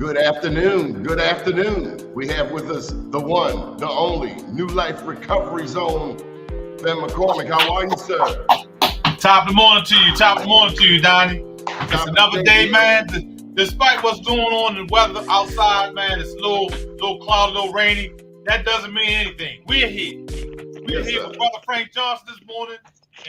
Good afternoon. Good afternoon. We have with us the one, the only New Life Recovery Zone, Ben McCormick. How are you, sir? Top of the morning to you. Top of the morning to you, Donnie. It's another day, man. Despite what's going on in the weather outside, man, it's a little cloudy, a little rainy. That doesn't mean anything. We're here. We're here with Brother Frank Johnson this morning,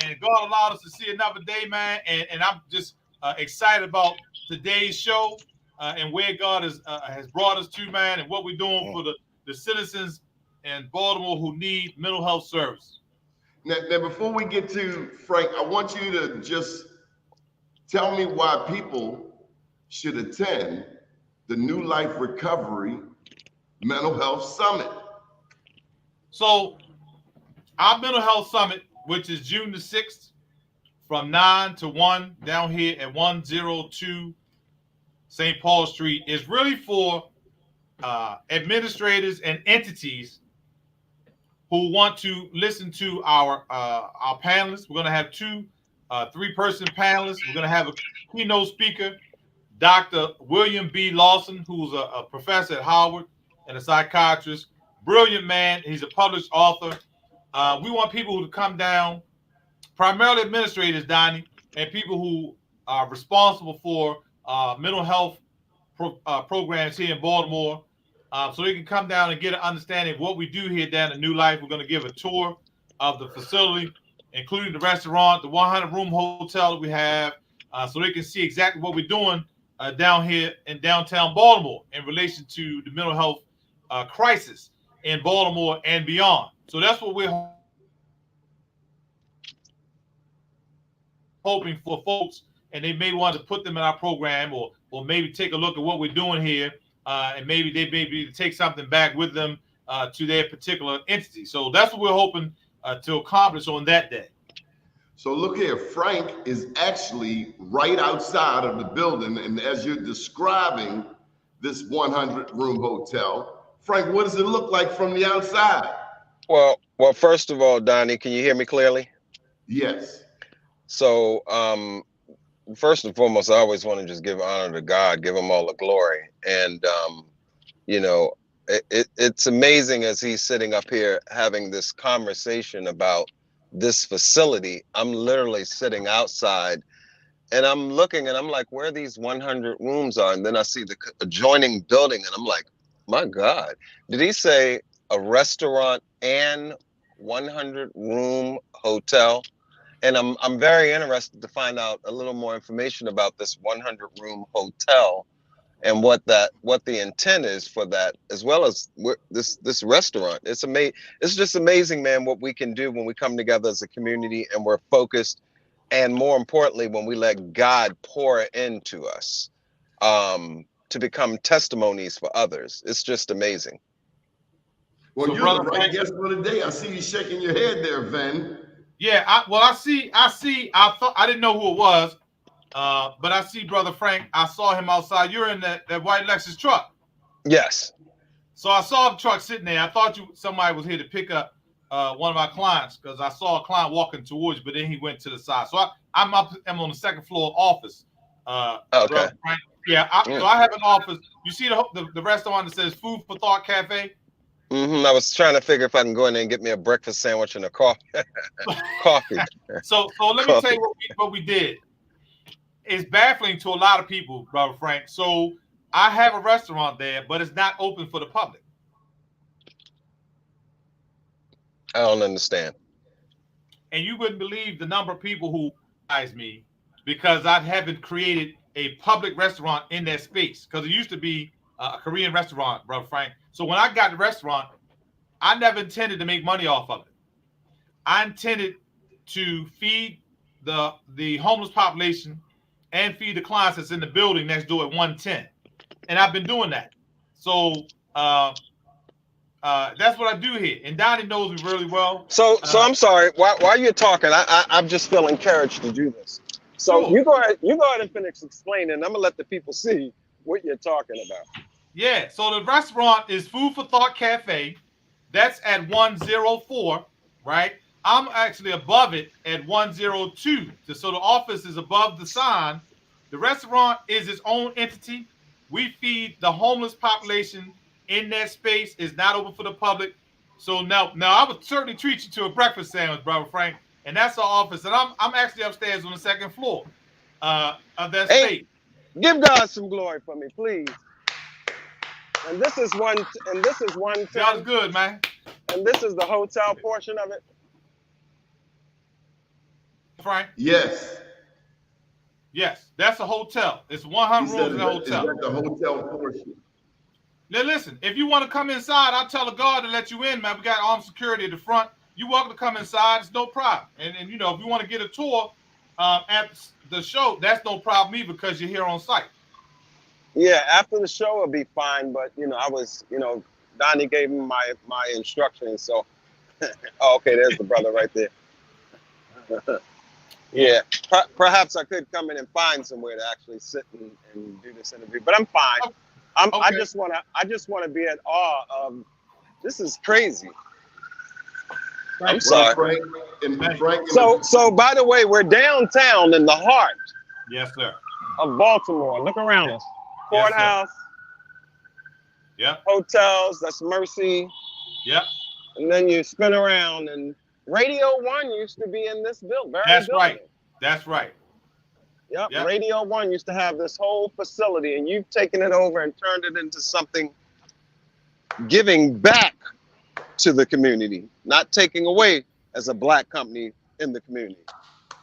and God allowed us to see another day, man. And I'm just excited about today's show and where God has brought us to, man, and what we're doing for the citizens in Baltimore who need mental health service. Now, before we get to Frank, I want you to just tell me why people should attend the New Life Recovery Mental Health Summit. So, our Mental Health Summit, which is June the 6th, from 9 to 1 down here at 102 St. Paul Street, is really for administrators and entities who want to listen to our panelists. We're going to have two 3-person panelists. We're going to have a keynote speaker, Dr. William B. Lawson, who's a professor at Howard and a psychiatrist. Brilliant man. He's a published author. We want people who come down, primarily administrators, Donnie, and people who are responsible for mental health programs here in Baltimore, so they can come down and get an understanding of what we do here down at New Life. We're going to give a tour of the facility, including the restaurant, the 100-room hotel that we have, so they can see exactly what we're doing down here in downtown Baltimore in relation to the mental health crisis in Baltimore and beyond. So that's what we're hoping for folks, and they may want to put them in our program or maybe take a look at what we're doing here, and maybe they take something back with them to their particular entity. So that's what we're hoping to accomplish on that day. So look here, Frank is actually right outside of the building, and as you're describing this 100-room hotel, Frank, what does it look like from the outside? Well, first of all, Donnie, can you hear me clearly? Yes. So, first and foremost, I always want to just give honor to God, give him all the glory. And, it's amazing as he's sitting up here having this conversation about this facility. I'm literally sitting outside and I'm looking and I'm like, where these 100 rooms are? And then I see the adjoining building and I'm like, my God, did he say a restaurant and 100-room hotel? And I'm very interested to find out a little more information about this 100-room hotel and what the intent is for that, as well as this restaurant. It's just amazing, man, what we can do when we come together as a community and we're focused, and more importantly, when we let God pour into us to become testimonies for others. It's just amazing. Well, so you're the right guest for the day. I see you shaking your head there, Ven. Yeah, I see. I didn't know who it was, but I see Brother Frank. I saw him outside. You're in that white Lexus truck. Yes. So I saw the truck sitting there. I thought somebody was here to pick up one of my clients, because I saw a client walking towards you, but then he went to the side. So I'm on the second floor office. Okay. Frank. Yeah. So I have an office. You see the restaurant that says Food for Thought Cafe? I was trying to figure if I can go in there and get me a breakfast sandwich and a coffee. So let me tell you what we did. It's baffling to a lot of people, Brother Frank. So I have a restaurant there, but it's not open for the public. I don't understand. And you wouldn't believe the number of people who recognize me because I haven't created a public restaurant in that space, because it used to be a Korean restaurant, Brother Frank. So when I got the restaurant, I never intended to make money off of it. I intended to feed the homeless population and feed the clients that's in the building next door at 110. And I've been doing that. So that's what I do here. And Donnie knows me really well. So I'm sorry. While you're talking, I'm just feeling encouraged to do this. So sure. you go ahead and finish explaining. I'm gonna let the people see what you're talking about. Yeah. So the restaurant is Food for Thought Cafe. That's at 104, right? I'm actually above it at 102. So the office is above the sign. The restaurant is its own entity. We feed the homeless population in that space. It's not open for the public. So now I would certainly treat you to a breakfast sandwich, brother Frank, and that's our office. And I'm actually upstairs on the second floor of that Hey, space. give God some glory for me, please. And this is one. And this is one. Sounds good, man. And this is the hotel portion of it. Frank? Yes. Yes, that's a hotel. It's 100 He rooms said, in a hotel. Is that the hotel portion? Now listen, if you want to come inside, I'll tell the guard to let you in, man. We got armed security at the front. You're welcome to come inside. It's no problem. And you know, if you want to get a tour at the show, that's no problem either because you're here on site. Yeah, after the show it'll be fine. But you know, I was, you know, Donnie gave me my instructions. So, oh, okay, there's the brother right there. Yeah, perhaps I could come in and find somewhere to actually sit and do this interview, but I'm fine. Okay. I just wanna be at awe of. This is crazy. I'm sorry. Frank, So by the way, we're downtown in the heart Yes, sir. of Baltimore. Look around us. Yes, sir. Courthouse, Yep. hotels. That's Mercy. Yep. And then you spin around, and Radio One used to be in this building. That's right. That's right. Yep. Yep. Radio One used to have this whole facility, and you've taken it over and turned it into something giving back to the community, not taking away as a black company in the community.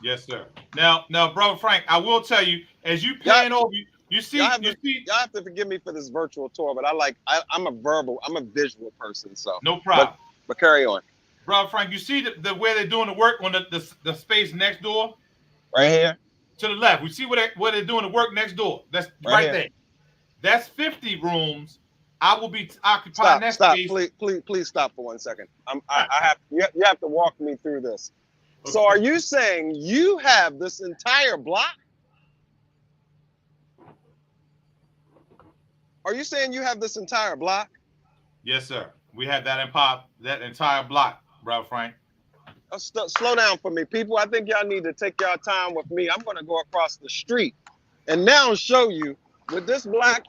Yes, sir. Now, brother Frank, I will tell you, as you pan over, you see. Y'all have to forgive me for this virtual tour, but I'm a visual person, so No problem. But carry on. Brother Frank, you see the where they're doing the work on the space next door? Right here. To the left. We see where they're doing the work next door. That's right there. That's 50 rooms. I will be occupying that Stop. space. Please stop for 1 second. You have to walk me through this. Okay. So are you saying you have this entire block? Are you saying you have this entire block? Yes, sir. We have that entire block, brother Frank. Slow down for me, people. I think y'all need to take y'all time with me. I'm going to go across the street and now show you what this black,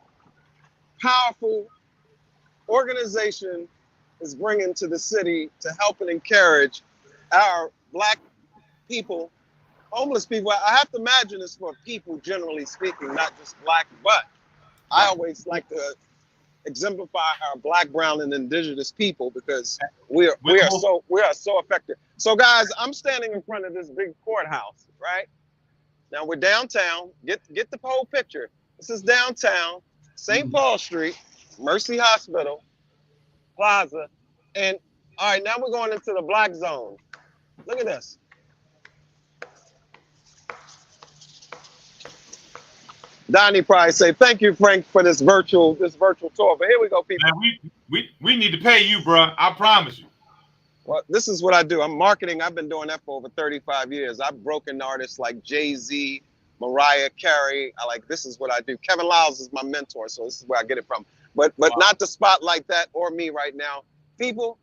powerful organization is bringing to the city to help and encourage our black people, homeless people. I have to imagine it's for people, generally speaking, not just black, but I always like to exemplify our black, brown, and indigenous people because we are so effective. So guys, I'm standing in front of this big courthouse, right? Now we're downtown. Get the whole picture. This is downtown, St. Paul Street, Mercy Hospital, Plaza. And all right, now we're going into the black zone. Look at this. Donnie probably say, thank you, Frank, for this virtual tour. But here we go, people. Man, we need to pay you, bro. I promise you. Well, this is what I do. I'm marketing. I've been doing that for over 35 years. I've broken artists like Jay-Z, Mariah Carey. This is what I do. Kevin Liles is my mentor, so this is where I get it from. But Wow. Not to spotlight that or me right now. People,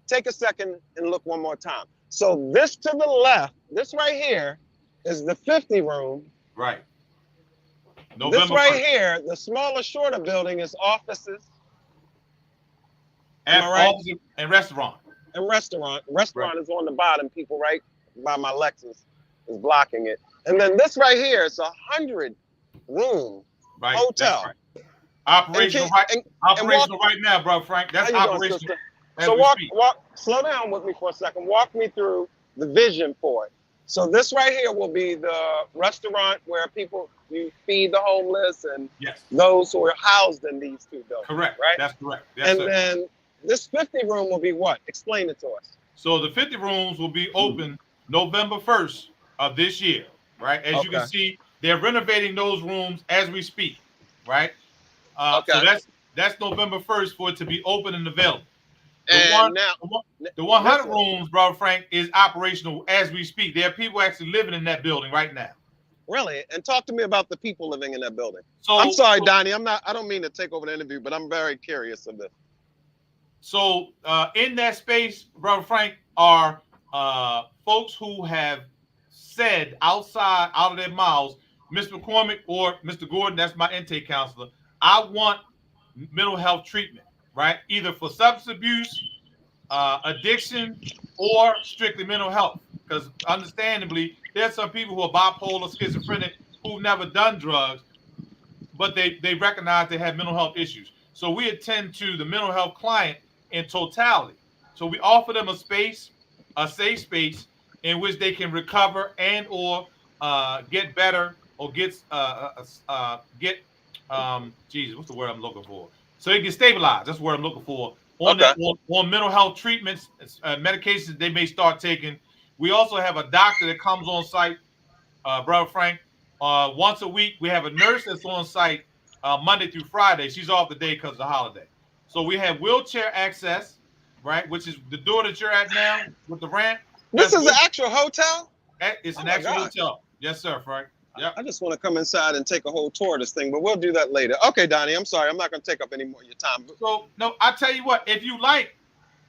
take a second and look one more time. So this to the left, this right here is the 50 room. Right. This right here, the smaller, shorter building is offices. And Am I right? office and restaurant. And restaurant. Restaurant is on the bottom, people, right by my Lexus is blocking it. And then this right here is 100 room Right. hotel. Right. Operational right now, bro, Frank. That's operational. So slow down with me for a second. Walk me through the vision for it. So this right here will be the restaurant where you feed the homeless and those who are housed in these two buildings. Correct. Right? That's correct. Yes, and sir. then this 50 room will be what? Explain it to us. So the 50 rooms will be open November 1st of this year, right? As you can see, they're renovating those rooms as we speak, right? So that's November 1st for it to be open and available. The 100 rooms, bro, Frank, is operational as we speak. There are people actually living in that building right now. Really? And talk to me about the people living in that building. I'm sorry, Donnie. I don't mean to take over the interview, but I'm very curious of this. So in that space, brother Frank, are folks who have said out of their mouths, Mr. McCormick or Mr. Gordon, that's my intake counselor, I want mental health treatment, right? Either for substance abuse, addiction, or strictly mental health. Because understandably, there's some people who are bipolar, schizophrenic, who've never done drugs, but they recognize they have mental health issues. So we attend to the mental health client in totality. So we offer them a space, a safe space in which they can recover and or get better or Jesus, what's the word I'm looking for? So they can stabilize. That's the word I'm looking for on Okay. on mental health treatments, medications they may start taking. We also have a doctor that comes on site, Brother Frank. Once a week, we have a nurse that's on site Monday through Friday. She's off the day because of the holiday. So we have wheelchair access, right? Which is the door that you're at now with the ramp. This is an actual hotel? It's an Oh my actual God. hotel. Yes, sir, Frank. Yep. I just want to come inside and take a whole tour of this thing, but we'll do that later. Okay, Donnie, I'm sorry. I'm not going to take up any more of your time. So, no, I tell you what, if you like,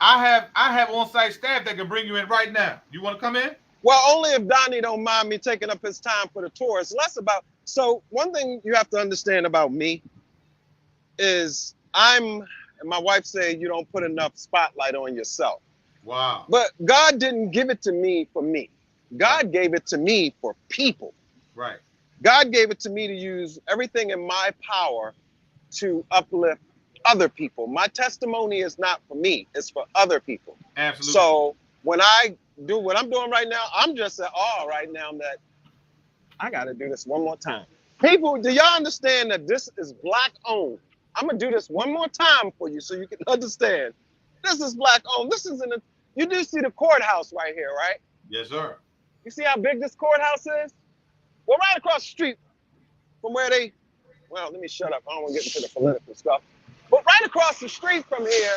I have on-site staff that can bring you in right now. You want to come in? Well, only if Donnie don't mind me taking up his time for the tour. It's less about, so one thing you have to understand about me is and my wife said you don't put enough spotlight on yourself. Wow. But God didn't give it to me for me. God gave it to me for people. Right. God gave it to me to use everything in my power to uplift other people. My testimony is not for me, it's for other people. Absolutely. So when I do what I'm doing right now, I'm just at awe right now that I got to do this one more time. People, do y'all understand that this is Black owned? I'm going to do this one more time for you so you can understand. This is Black owned. This is you do see the courthouse right here, right? Yes, sir. You see how big this courthouse is? Well, right across the street from where well, let me shut up. I don't want to get into the political stuff. But right across the street from here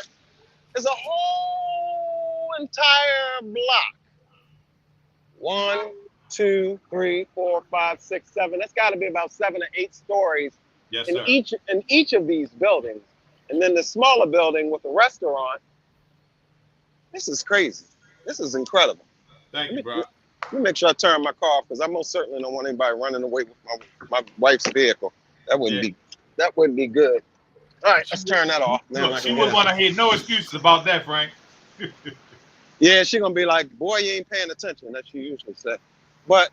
is a whole entire block. 1, 2, 3, 4, 5, 6, 7. That's got to be about 7 or 8 stories Yes, in sir. each of these buildings. And then the smaller building with the restaurant. This is crazy. This is incredible. Thank you, bro. Let me make sure I turn my car off because I most certainly don't want anybody running away with my wife's vehicle. That wouldn't be good. All right, let's turn that off. Look, she wouldn't want to hear no excuses about that, Frank. Yeah, she's gonna be like, boy, you ain't paying attention. That she usually said. But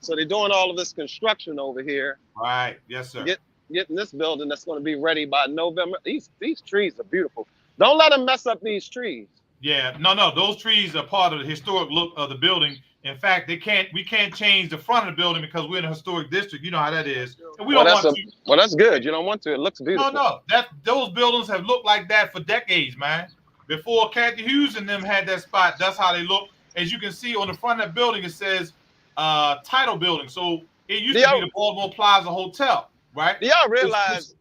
so they're doing all of this construction over here. Right. Yes, sir. Getting this building that's gonna be ready by November. These trees are beautiful. Don't let them mess up these trees. Yeah, no, those trees are part of the historic look of the building. In fact, we can't change the front of the building because we're in a historic district. You know how that is. And we don't want to. Well, that's good. You don't want to. It looks beautiful. No, those buildings have looked like that for decades, man. Before Kathy Hughes and them had that spot, that's how they look. As you can see on the front of that building, it says Title Building. So it used to be the Baltimore Plaza Hotel, right? Do y'all realize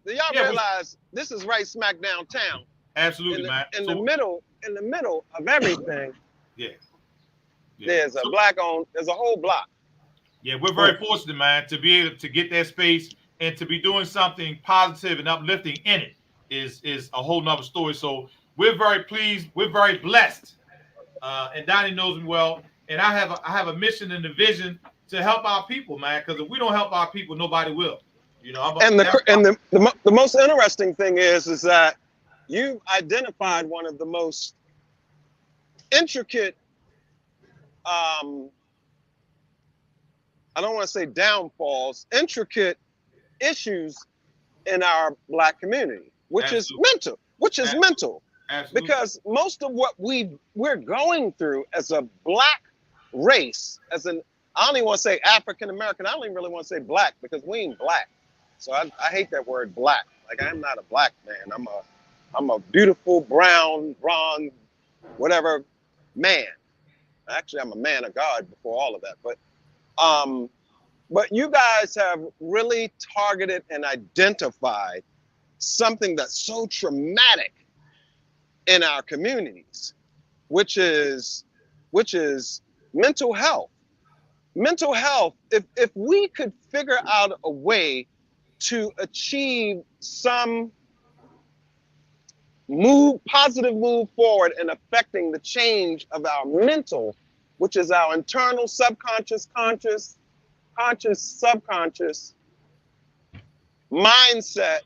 this is right smack downtown? Absolutely, man. In the middle of everything. Yeah. There's a there's a whole block. Yeah, we're very fortunate, man, to be able to get that space and to be doing something positive and uplifting in it is a whole nother story. So we're very pleased. We're very blessed. And Donnie knows me well. And I have a mission and a vision to help our people, man, because if we don't help our people, nobody will. You know, the most interesting thing is that you identified one of the most intricate I don't want to say downfalls, intricate issues in our Black community, which is mental. Absolutely. Because most of what we're going through as a Black race, I don't even want to say African American, I don't even really want to say Black because we ain't Black. So I hate that word Black. Like, I'm not a Black man. I'm a beautiful brown, bronze, whatever man. Actually, I'm a man of God before all of that. But you guys have really targeted and identified something that's so traumatic in our communities, which is mental health. Mental health, if we could figure out a way to achieve some positive move forward in affecting the change of our mental, which is our internal subconscious, conscious, subconscious mindset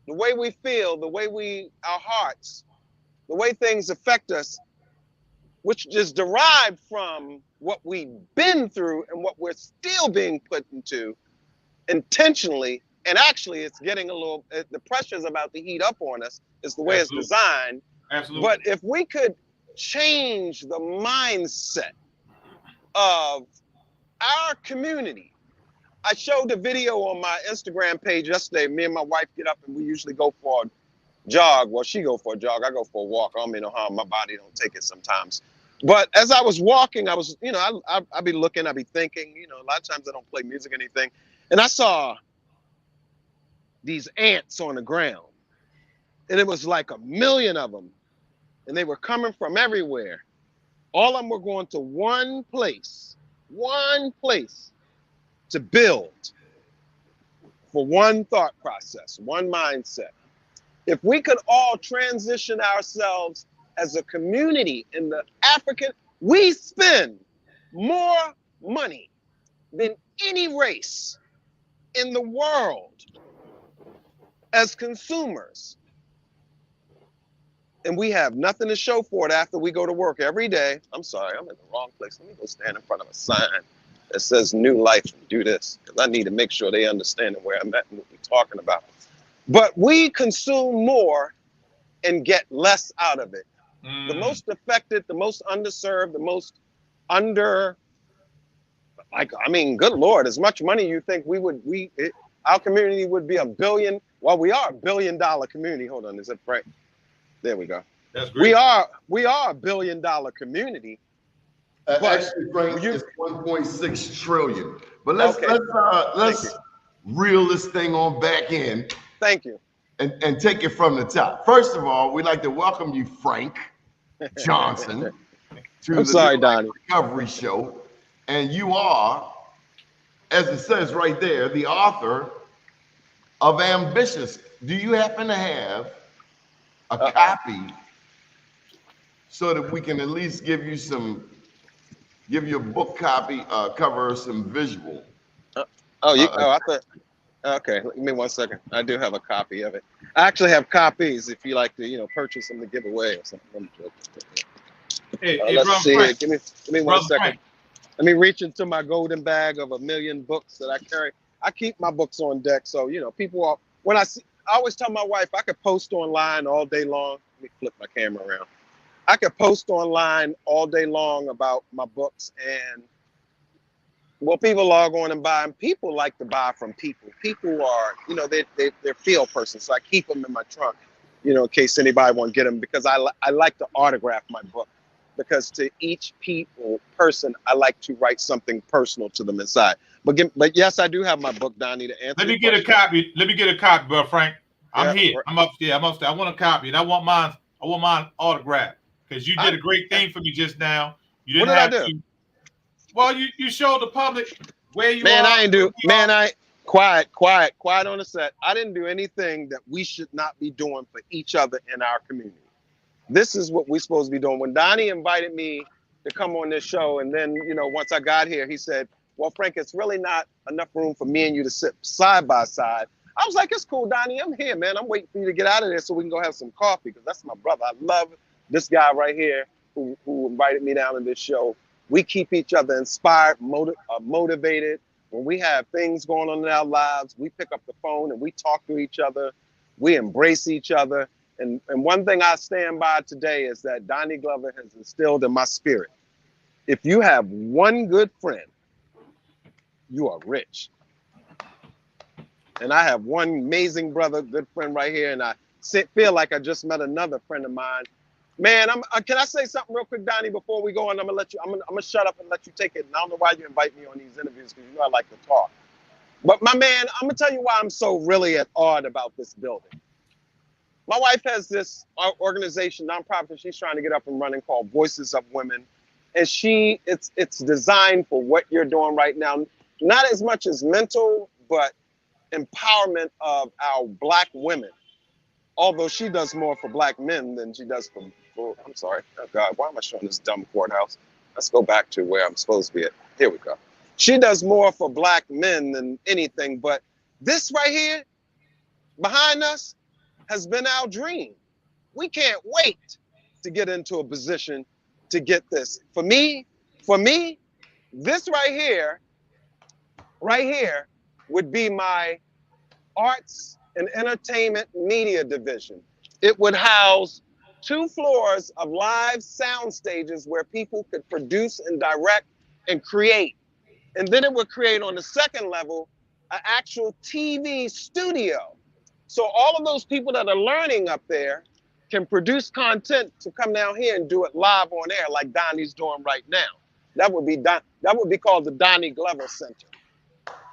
the way we feel, the way our hearts, the way things affect us, which is derived from what we've been through and what we're still being put into intentionally. And actually, it's getting a little, the pressure's about to heat up on us. It's the way Absolutely. it's designed. Absolutely. But if we could change the mindset of our community. I showed the video on my Instagram page yesterday. Me and my wife get up and we usually go for a jog. Well, she go for a jog. I go for a walk. I don't mean no harm. My body don't take it sometimes. But as I was walking, I was, I be looking, I be thinking, a lot of times I don't play music or anything. And I saw these ants on the ground. And it was like 1 million of them. And they were coming from everywhere. All of them were going to one place to build for one thought process, one mindset. If we could all transition ourselves as a community in the African, we spend more money than any race in the world as consumers. And we have nothing to show for it after we go to work every day. I'm sorry, I'm in the wrong place. Let me go stand in front of a sign that says New Life and do this, because I need to make sure they understand where I'm at and what we're talking about. But we consume more and get less out of it. The most affected, the most underserved, the most good Lord, as much money you think our community would be $1 billion. Well, we are $1 billion community. Hold on, is it right? There we go. That's great. We are $1 billion community. Actually, Frank, it's 1.6 trillion. But let's reel this thing on back in. Thank you. And take it from the top. First of all, we'd like to welcome you, Frank Johnson, to the Donnie. Recovery Show. And you are, as it says right there, the author of Ambitious. Do you happen to have a copy so that we can at least give you a book copy, cover some visual? Okay, give me 1 second. I do have a copy of it. I actually have copies if you like to, purchase them to give away or something. Let's see. Frank. Give me 1 second. Frank. Let me reach into my golden bag of 1 million books that I carry. I keep my books on deck, so people are. I always tell my wife I could post online all day long. Let me flip my camera around. I could post online all day long about my books, and people log on and buy them. People like to buy from people. People are, they're field persons, so I keep them in my trunk, in case anybody want to get them, because I like to autograph my book, because to each person, I like to write something personal to them inside. But yes, I do have my book, Donnie, to answer. Let me get a copy, bro, Frank. I'm here. I'm upstairs. I want a copy, and I want mine autographed, because you did a great thing for me just now. You didn't have to. Well, you showed the public where you are. Quiet on the set. I didn't do anything that we should not be doing for each other in our community. This is what we're supposed to be doing. When Donnie invited me to come on this show, and then, once I got here, he said, well, Frank, it's really not enough room for me and you to sit side by side. I was like, it's cool, Donnie. I'm here, man. I'm waiting for you to get out of there so we can go have some coffee, because that's my brother. I love this guy right here who invited me down to this show. We keep each other inspired, motivated. When we have things going on in our lives, we pick up the phone and we talk to each other. We embrace each other. And one thing I stand by today is that Donnie Glover has instilled in my spirit. If you have one good friend, you are rich. And I have one amazing brother, good friend right here. And I feel like I just met another friend of mine. Man, can I say something real quick, Donnie, before we go on? I'm gonna shut up and let you take it. And I don't know why you invite me on these interviews, because I like to talk. But my man, I'm gonna tell you why I'm so really at odd about this building. My wife has this organization, nonprofit, she's trying to get up and running, called Voices of Women. And it's designed for what you're doing right now. Not as much as mental, but empowerment of our Black women. Although she does more for Black men than she does for I'm sorry. Oh God, why am I showing this dumb courthouse? Let's go back to where I'm supposed to be at. Here we go. She does more for Black men than anything, but this right here, behind us, has been our dream. We can't wait to get into a position to get this. For me, this right here would be my arts and entertainment media division. It would house 2 floors of live sound stages where people could produce and direct and create. And then it would create on the second level an actual TV studio. So all of those people that are learning up there can produce content to come down here and do it live on air like Donnie's doing right now. That would be called the Donnie Glover Center.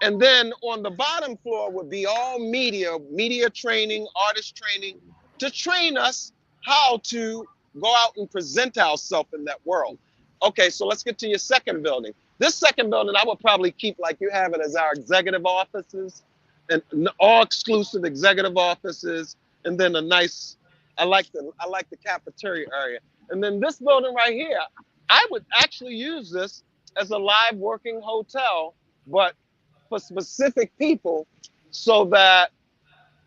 And then on the bottom floor would be all media training, artist training, to train us how to go out and present ourselves in that world. Okay, so let's get to your second building. This second building, I would probably keep like you have it as our executive offices, and all exclusive executive offices, and then a nice, I like the cafeteria area. And then this building right here, I would actually use this as a live working hotel, but for specific people, so that,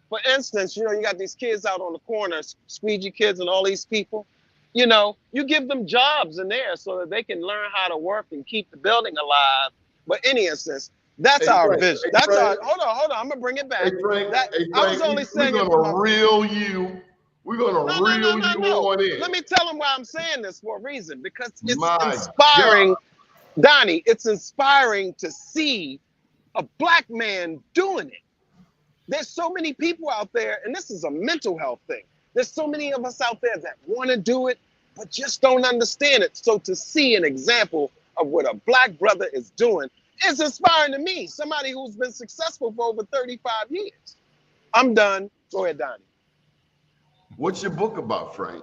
for instance, you know, you got these kids out on the corner, squeegee kids and all these people, you know, you give them jobs in there so that they can learn how to work and keep the building alive. But any instance, that's our vision. That's our, hold on, I'm gonna bring it back. Frank, I was only saying we're gonna reel you. We're gonna reel you on in. Let me tell them why I'm saying this for a reason, because it's My inspiring, God. Donnie, it's inspiring to see a Black man doing it. There's so many people out there, and this is a mental health thing. There's so many of us out there that want to do it, but just don't understand it. So to see an example of what a Black brother is doing is inspiring to me, somebody who's been successful for over 35 years. I'm done. Go ahead, Donnie. What's your book about, Frank?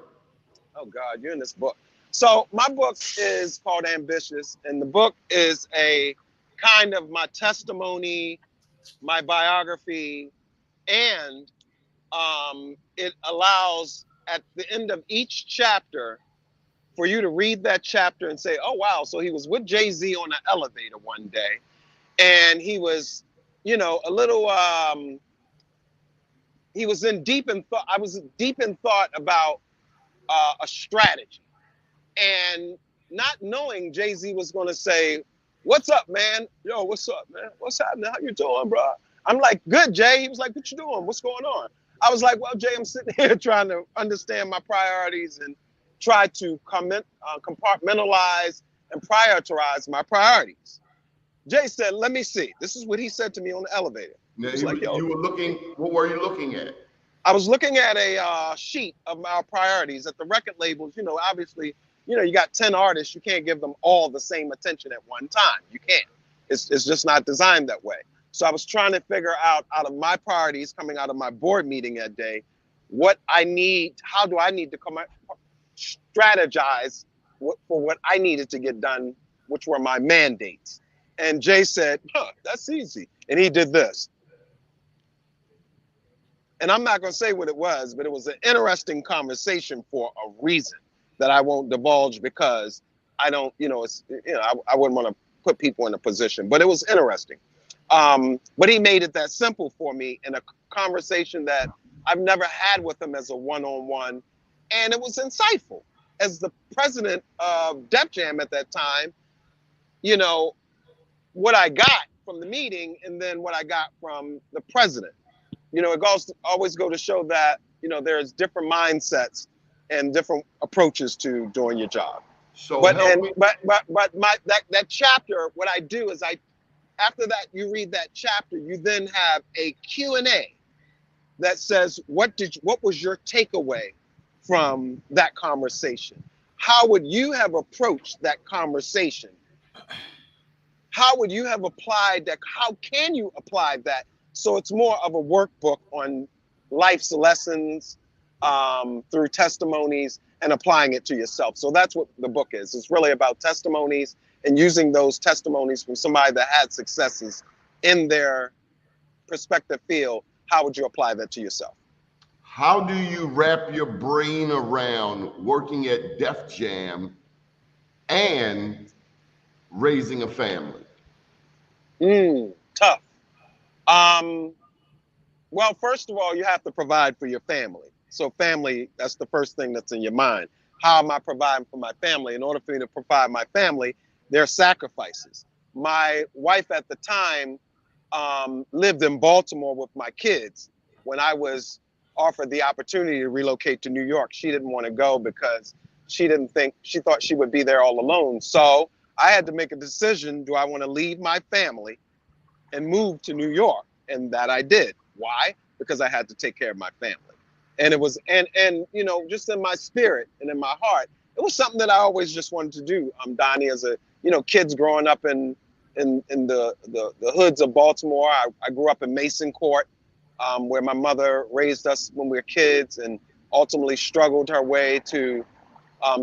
Oh God, you're in this book. So my book is called Ambitious, and the book is a kind of my testimony, my biography, and it allows at the end of each chapter for you to read that chapter and say, oh wow, so he was with Jay-Z on an elevator one day, and he was, you know, a little he was deep in thought. I was deep in thought about a strategy, and not knowing Jay-Z was going to say, what's up, man? Yo, what's up, man? What's happening? How you doing, bro? I'm like, good, Jay. He was like, what you doing? What's going on? I was like, well, Jay, I'm sitting here trying to understand my priorities and try to compartmentalize and prioritize my priorities. Jay said, let me see. This is what he said to me on the elevator. Now, Like, yo, you were looking, what were you looking at? I was looking at a sheet of our priorities at the record labels. You know, obviously, you know, you got 10 artists. You can't give them all the same attention at one time. You can't. It's just not designed that way. So I was trying to figure out of my priorities coming out of my board meeting that day, what I need, how do I need to strategize for what I needed to get done, which were my mandates. And Jay said, huh, that's easy. And he did this. And I'm not going to say what it was, but it was an interesting conversation for a reason that I won't divulge, because I don't, you know, it's, you know, I wouldn't want to put people in a position, but it was interesting. But he made it that simple for me in a conversation that I've never had with him as a one-on-one. And it was insightful. As the president of Def Jam at that time, you know, what I got from the meeting and then what I got from the president. You know, it always go to show that, you know, there's different mindsets and different approaches to doing your job. So but that chapter, what I do is after that, you read that chapter, you then have a Q&A that says, what was your takeaway from that conversation? How would you have approached that conversation? How would you have applied that? How can you apply that? So it's more of a workbook on life's lessons through testimonies and applying it to yourself. So that's what the book is. It's really about testimonies and using those testimonies from somebody that had successes in their prospective field. How would you apply that to yourself? How do you wrap your brain around working at Def Jam and raising a family? Tough. Well, first of all, you have to provide for your family. So family, that's the first thing that's in your mind. How am I providing for my family? In order for me to provide my family, there are sacrifices. My wife at the time lived in Baltimore with my kids. When I was offered the opportunity to relocate to New York, she didn't want to go because she thought she would be there all alone. So I had to make a decision. Do I want to leave my family and move to New York? And that I did. Why? Because I had to take care of my family. And it was, and you know, just in my spirit and in my heart, it was something that I always just wanted to do. Donnie, as a, you know, kids growing up in the hoods of Baltimore. I grew up in Mason Court, where my mother raised us when we were kids, and ultimately struggled her way to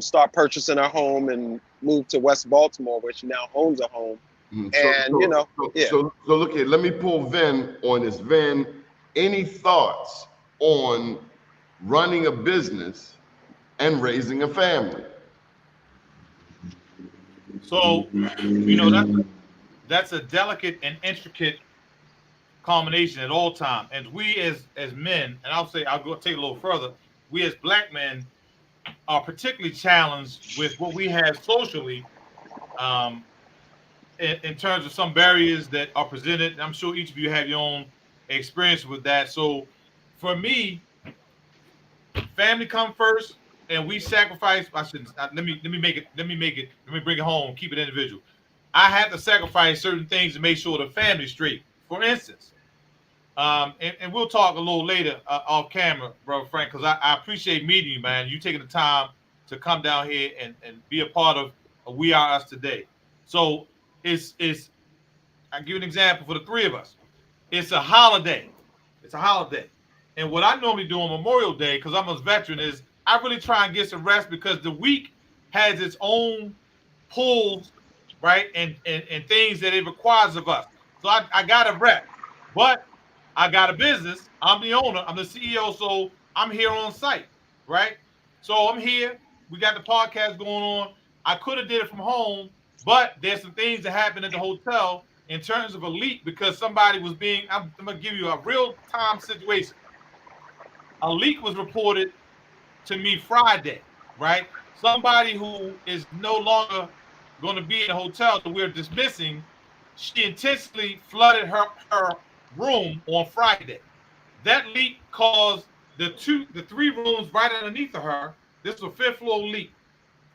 start purchasing a home and move to West Baltimore, where she now owns a home. And you know, yeah. So look here, let me pull Vin on this. Vin, any thoughts on running a business and raising a family? So, you know, that's a delicate and intricate combination at all times. And we as men, and I'll go take a little further, we as black men are particularly challenged with what we have socially, in terms of some barriers that are presented. And I'm sure each of you have your own experience with that. So for me, family come first, and we sacrifice. Let me bring it home, keep it individual. I have to sacrifice certain things to make sure the family's straight. For instance, and we'll talk a little later off camera, Brother Frank, because I appreciate meeting you, man. You taking the time to come down here and be a part of We Are Us Today. So it's I'll give you an example for the three of us. It's a holiday. It's a holiday. And what I normally do on Memorial Day, because I'm a veteran, is I really try and get some rest, because the week has its own pulls, right? And things that it requires of us. So I got to rest. But I got a business. I'm the owner. I'm the CEO. So I'm here on site, right? So I'm here. We got the podcast going on. I could have did it from home, but there's some things that happened at the hotel in terms of a leak, because somebody was I'm going to give you a real-time situation. A leak was reported to me Friday, right? Somebody who is no longer going to be in the hotel that we're dismissing, she intentionally flooded her room on Friday. That leak caused the three rooms right underneath of her. This was a 5th floor leak.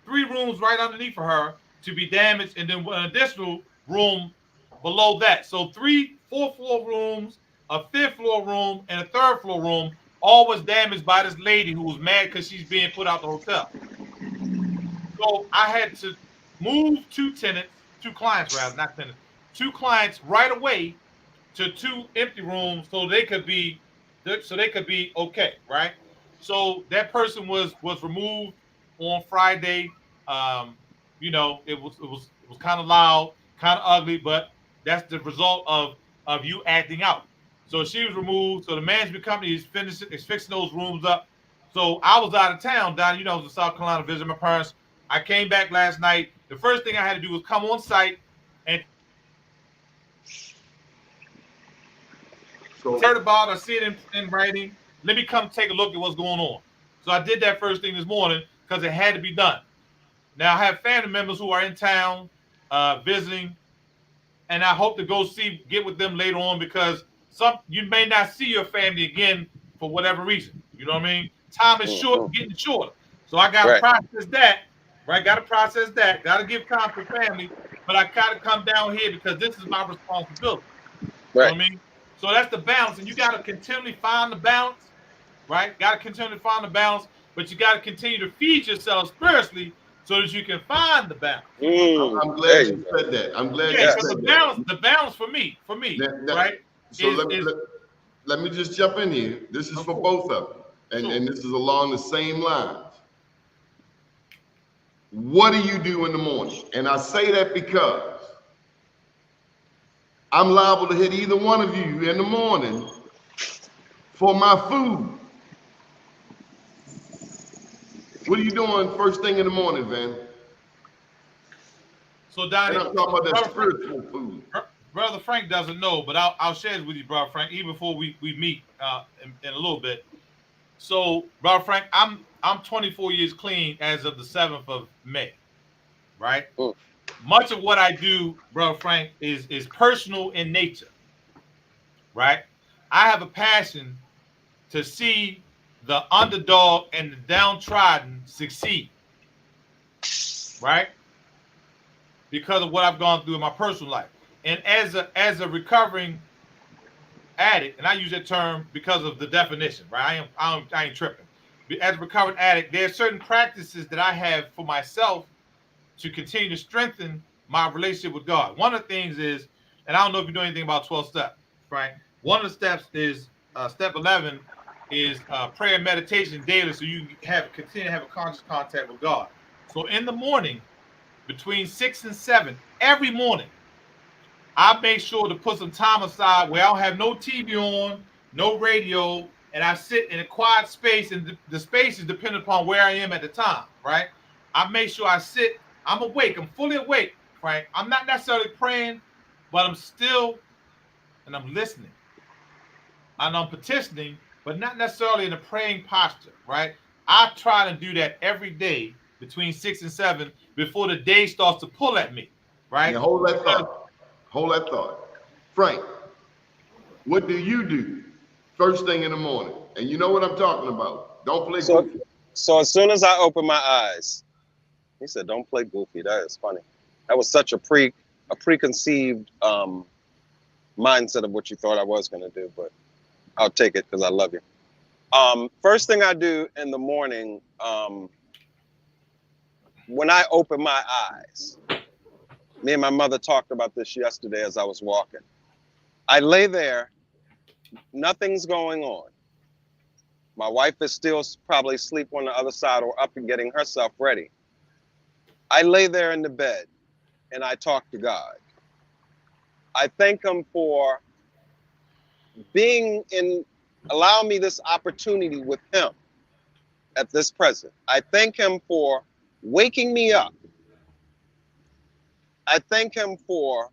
3 rooms right underneath of her to be damaged, and then an additional room below that. So 3 4th floor rooms, a 5th floor room, and a 3rd floor room, all was damaged by this lady who was mad because she's being put out the hotel. So I had to move 2 clients right away to 2 empty rooms so they could be okay, right? So that person was removed on Friday. You know, it was kind of loud, kind of ugly, but that's the result of you acting out. So she was removed. So the management company is fixing those rooms up. So I was out of town, down, you know, to South Carolina, visit my parents. I came back last night. The first thing I had to do was come on site and heard about it, I see it in writing. Let me come take a look at what's going on. So I did that first thing this morning because it had to be done. Now I have family members who are in town visiting, and I hope to go get with them later on, because you may not see your family again for whatever reason. You know what I mean? Time is short, getting shorter. So I got to process that, right? Got to process that. Got to give time for family, but I got to come down here because this is my responsibility. Right. You know what I mean? So that's the balance, and you got to continually find the balance, right? Got to continually find the balance, but you got to continue to feed yourself spiritually so that you can find the balance. I'm glad you said that. I'm glad you said that. The balance for me, right? So let me just jump in here. This is for both of them, and this is along the same lines. What do you do in the morning? And I say that because I'm liable to hit either one of you in the morning for my food. What are you doing first thing in the morning, Van? So Donnie, and I'm talking about that spiritual food. Brother Frank doesn't know, but I'll share it with you, Brother Frank, even before we meet in a little bit. So, Brother Frank, I'm 24 years clean as of the 7th of May, right? Mm. Much of what I do, Brother Frank, is personal in nature, right? I have a passion to see the underdog and the downtrodden succeed, right? Because of what I've gone through in my personal life. And as a recovering addict, and I use that term because of the definition, right? I ain't tripping. As a recovered addict, there are certain practices that I have for myself to continue to strengthen my relationship with God. One of the things is, and I don't know if you know anything about 12 steps, right? One of the steps is step 11 is prayer and meditation daily, so you continue to have a conscious contact with God. So in the morning, between 6 and 7, every morning, I make sure to put some time aside where I don't have no TV on, no radio, and I sit in a quiet space, and the space is dependent upon where I am at the time, right? I make sure I sit, I'm awake, I'm fully awake, right? I'm not necessarily praying, but I'm still, and I'm listening. And I'm petitioning, but not necessarily in a praying posture, right? I try to do that every day between 6 and 7 before the day starts to pull at me, right? Now hold that thought. Hold that thought. Frank, what do you do first thing in the morning? And you know what I'm talking about. Don't play goofy. So as soon as I open my eyes, he said, "Don't play goofy." That is funny. That was such a preconceived mindset of what you thought I was going to do, but I'll take it because I love you. First thing I do in the morning, when I open my eyes, me and my mother talked about this yesterday as I was walking. I lay there, nothing's going on. My wife is still probably asleep on the other side or up and getting herself ready. I lay there in the bed and I talk to God. I thank him for allowing me this opportunity with him at this present. I thank him for waking me up. I thank him for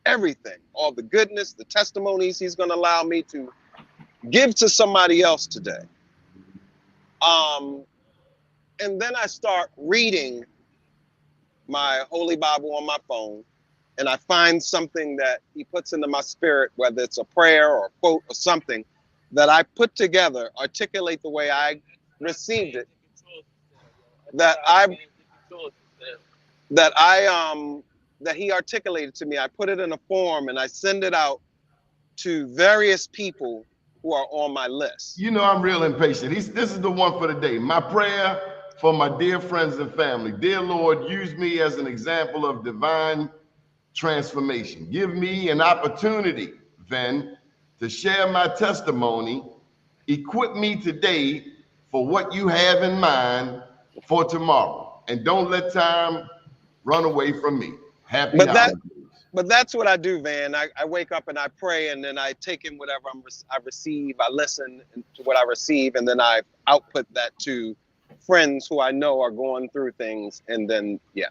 everything, all the goodness, the testimonies he's going to allow me to give to somebody else today. And then I start reading my Holy Bible on my phone, and I find something that he puts into my spirit, whether it's a prayer or a quote or something that I put together, articulate the way I received it, that he articulated to me. I put it in a form and I send it out to various people who are on my list. You know, I'm real impatient. This is the one for the day. My prayer for my dear friends and family. Dear Lord, use me as an example of divine transformation. Give me an opportunity, then, to share my testimony. Equip me today for what you have in mind for tomorrow. And don't let time run away from me. Happy holidays. But that's what I do, Van. I wake up and I pray, and then I take in whatever I receive. I listen to what I receive, and then I output that to friends who I know are going through things. And then, yeah.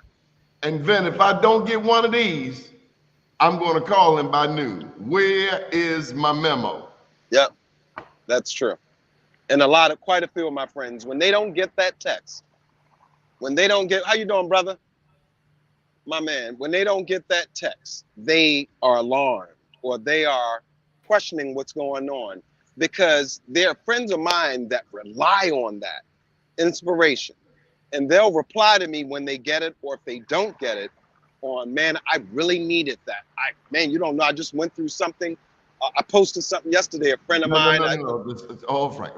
And then if I don't get one of these, I'm going to call him by noon. Where is my memo? Yep, that's true. And quite a few of my friends, when they don't get that text, how you doing, brother? My man, when they don't get that text, they are alarmed or they are questioning what's going on, because there are friends of mine that rely on that inspiration, and they'll reply to me when they get it, or if they don't get it, on, man, I really needed that. Man, you don't know, I just went through something. I posted something yesterday, a friend of mine. Oh, Frank,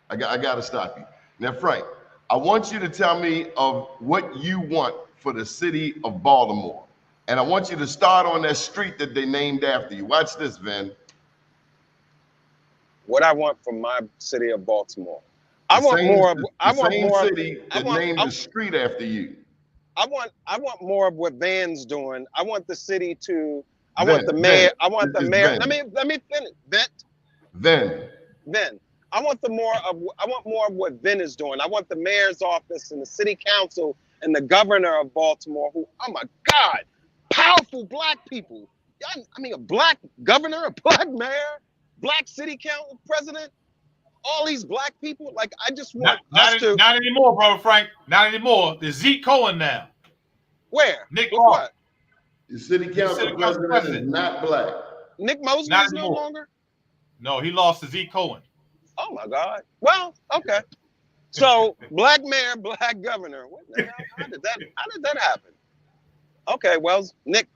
I got to stop you. Now, Frank, I want you to tell me of what you want for the city of Baltimore. And I want you to start on that street that they named after you. Watch this, Vin. What I want from my city of Baltimore. I want more city that named the street after you. I want more of what Van's doing. I want the city to, I want the mayor. Let me finish. Vin. I want more of what Vin is doing. I want the mayor's office and the city council and the governor of Baltimore, who, oh my God, powerful black people I mean, a black governor, a black mayor, black city council president, all these black people. Like, I just want not anymore, brother Frank. Not anymore. There's Zeke Cohen now. Where? Nick With what? The city council president is not black. Nick Mosby is no longer? No, he lost to Zeke Cohen. Oh my God. Well, okay. So black mayor, black governor. What the hell? How did that happen? Okay, well, Nick,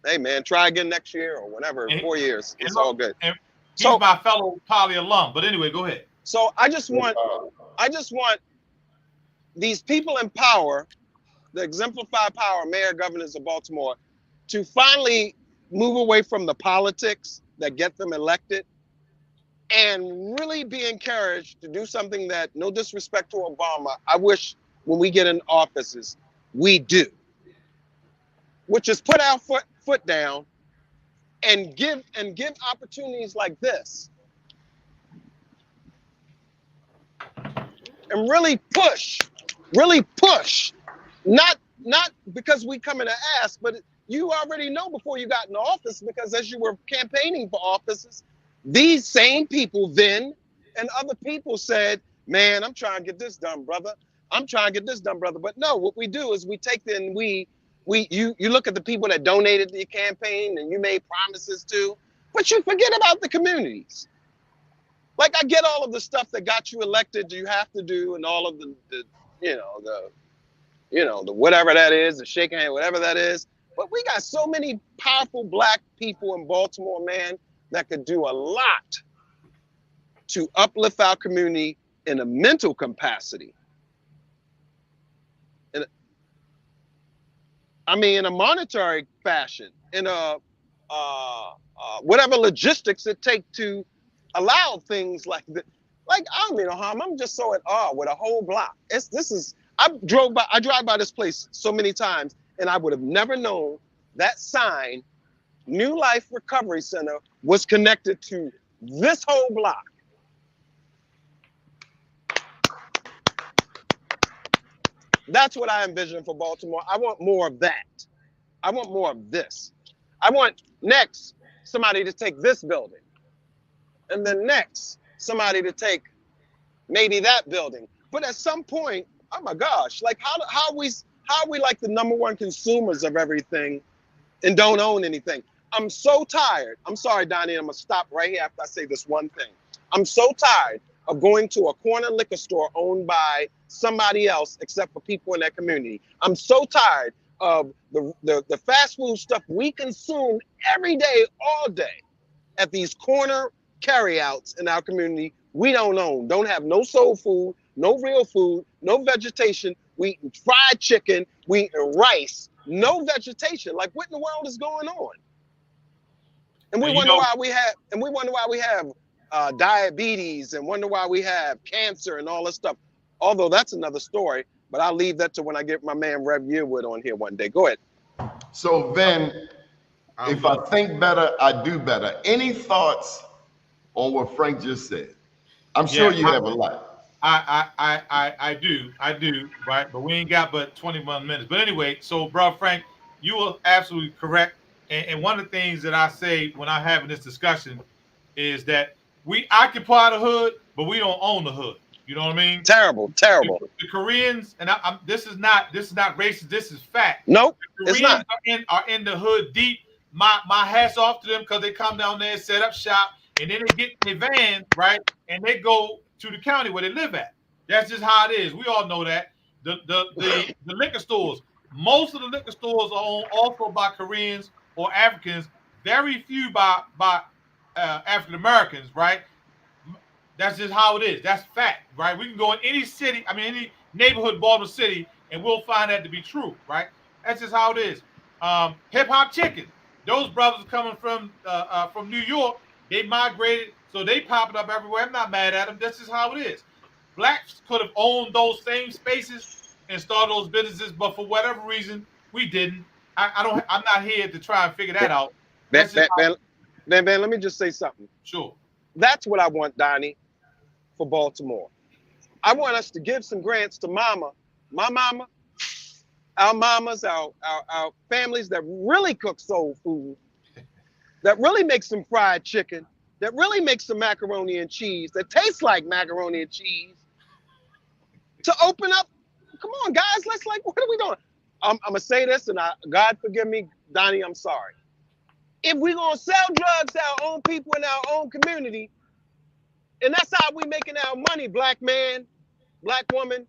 hey man, try again next year or whatever, 4 years. It's all good. And he's my fellow Poly alum. But anyway, go ahead. So I just want these people in power, the exemplified power, mayor, governors of Baltimore, to finally move away from the politics that get them elected and really be encouraged to do something that, no disrespect to Obama, I wish when we get in offices, we do, which is put our foot down and give opportunities like this. And really push, not because we come in to ask, but you already know before you got in office, because as you were campaigning for offices, these same people then and other people said, man, I'm trying to get this done, brother. I'm trying to get this done, brother. But no, what we do is we take you look at the people that donated to your campaign and you made promises to, but you forget about the communities. Like, I get all of the stuff that got you elected, you have to do, and all of the whatever that is, the shaking hand, whatever that is. But we got so many powerful black people in Baltimore, man, that could do a lot to uplift our community in a mental capacity. In a monetary fashion, in a whatever logistics it takes to allow things like this. Like, I don't mean no harm. I'm just so at awe with a whole block. I drive by this place so many times, and I would have never known that sign, New Life Recovery Center, was connected to this whole block. That's what I envision for Baltimore. I want more of that. I want more of this. I want next somebody to take this building, and then next somebody to take maybe that building. But at some point, oh my gosh, like how are we like the number one consumers of everything and don't own anything? I'm so tired. I'm sorry, Donnie, I'm gonna stop right here after I say this one thing. I'm so tired of going to a corner liquor store owned by somebody else except for people in that community. I'm so tired of the fast food stuff we consume every day, all day, at these corner carryouts in our community. We don't own, don't have no soul food, no real food, no vegetation. We eat fried chicken, we eat rice, no vegetation. Like, what in the world is going on? And we wonder why we have diabetes, and wonder why we have cancer and all this stuff. Although that's another story, but I'll leave that to when I get my man Rev Yearwood on here one day. Go ahead. So Vin, if I think better, I do better. Any thoughts on what Frank just said? I'm sure you have a lot. I do, right? But we ain't got but 21 minutes. But anyway, so bro, Frank, you are absolutely correct. And one of the things that I say when I'm having this discussion is that we occupy the hood, but we don't own the hood. You know what I mean? Terrible. The Koreans, and this is not racist. This is fact. Nope, the Koreans it's not. Are in the hood deep. My hats off to them, because they come down there and set up shop, and then they get in their van, right, and they go to the county where they live at. That's just how it is. We all know that. The liquor stores, most of the liquor stores are owned also by Koreans or Africans. Very few by African Americans, right? That's just how it is. That's fact, right? We can go in any city, any neighborhood in Baltimore City, and we'll find that to be true, right? That's just how it is. Hip Hop Chicken, those brothers coming from New York, they migrated, so they popping up everywhere. I'm not mad at them. That's just how it is. Blacks could have owned those same spaces and started those businesses, but for whatever reason, we didn't. I'm not here to try and figure that out. Ben, let me just say something. Sure. That's what I want, Donnie, for Baltimore. I want us to give some grants to my mama, our mamas, our families that really cook soul food, that really makes some fried chicken, that really makes some macaroni and cheese, that tastes like macaroni and cheese, to open up. Come on, guys, let's what are we doing? I'm gonna say this, and God forgive me, Donnie, I'm sorry. If we're gonna sell drugs to our own people in our own community, and that's how we making our money, black man, black woman,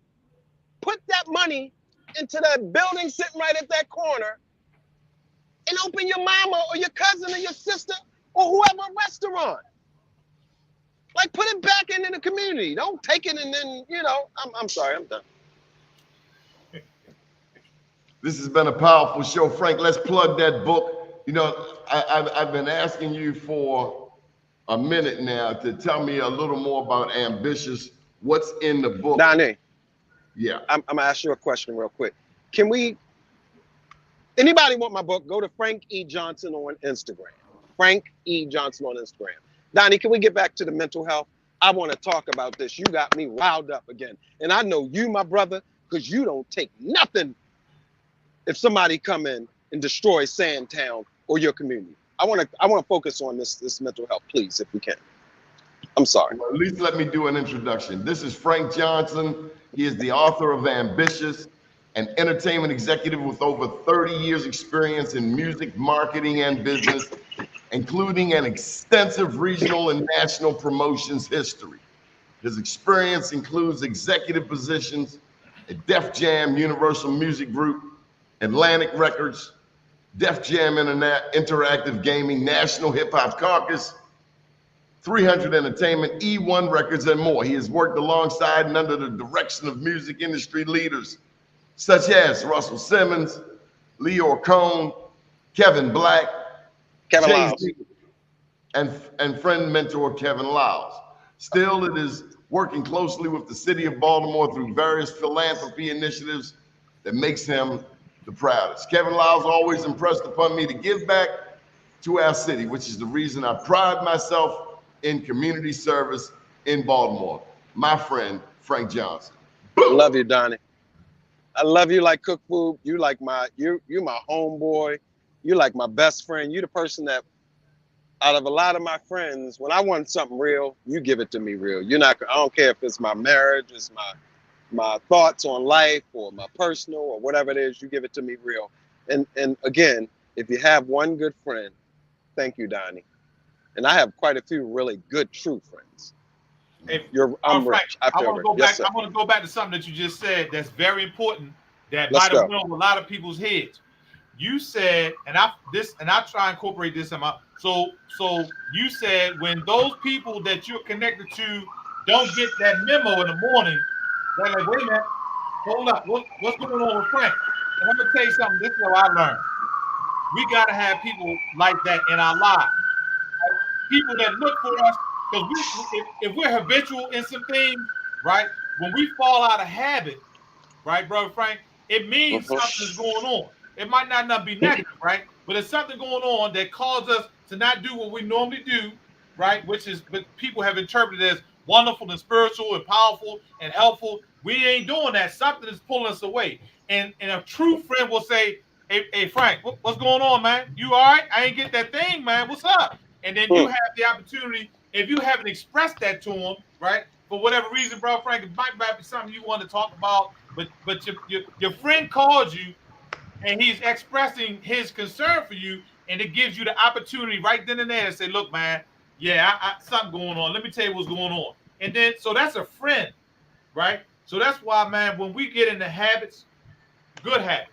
put that money into that building sitting right at that corner and open your mama or your cousin or your sister or whoever a restaurant. Like, put it back into the community. Don't take it and then, I'm sorry, I'm done. This has been a powerful show. Frank, let's plug that book. I've been asking you for a minute now to tell me a little more about Ambitious. What's in the book? Donnie. Yeah. I'm going to ask you a question real quick. Anybody want my book? Go to Frank E. Johnson on Instagram. Frank E. Johnson on Instagram. Donnie, can we get back to the mental health? I want to talk about this. You got me riled up again. And I know you, my brother, because you don't take nothing if somebody come in and destroy Sandtown or your community. I want to focus on this mental health, please, if we can. I'm sorry. Well, at least let me do an introduction. This is Frank Johnson. He is the author of Ambitious, an entertainment executive with over 30 years experience in music, marketing, and business, including an extensive regional and national promotions history. His experience includes executive positions at Def Jam Universal Music Group, Atlantic Records, Def Jam Interactive Gaming, National Hip Hop Caucus, 300 Entertainment, E1 Records, and more. He has worked alongside and under the direction of music industry leaders such as Russell Simmons, Lyor Cohen, Kevin Black, Kevin Liles, and friend mentor Kevin Liles. Still, it is working closely with the city of Baltimore through various philanthropy initiatives that makes him the proudest. Kevin Liles always impressed upon me to give back to our city, which is the reason I pride myself in community service in Baltimore. My friend, Frank Johnson. Love you, Donnie. I love you like cook food. You like you're my homeboy. You're like my best friend. You're the person that, out of a lot of my friends, when I want something real, you give it to me real. I don't care if it's my marriage, it's my thoughts on life or my personal or whatever it is, you give it to me real. And again, if you have one good friend, thank you, Donnie. And I have quite a few really good, true friends. I'm rich. I feel rich. Yes, I want to go back to something that you just said that's very important that might have went over a lot of people's heads. You said, and I try and incorporate this in my so you said when those people that you're connected to don't get that memo in the morning, they're like, wait a minute, hold up, what's going on with Frank? And I'm gonna tell you something. This is what I learned. We gotta have people like that in our lives. People that look for us, because if we're habitual in some things, right? When we fall out of habit, right, brother Frank, it means something's going on. It might not be negative, right? But there's something going on that causes us to not do what we normally do, right? But people have interpreted as wonderful and spiritual and powerful and helpful. We ain't doing that. Something is pulling us away. And a true friend will say, hey Frank, what's going on, man? You all right? I ain't get that thing, man. What's up? And then you have the opportunity, if you haven't expressed that to him, right? For whatever reason, bro, Frank, it might be something you want to talk about, but your friend calls you and he's expressing his concern for you, and it gives you the opportunity right then and there to say, look, man, yeah, something going on. Let me tell you what's going on. And then, so that's a friend, right? So that's why, man, when we get into habits, good habits,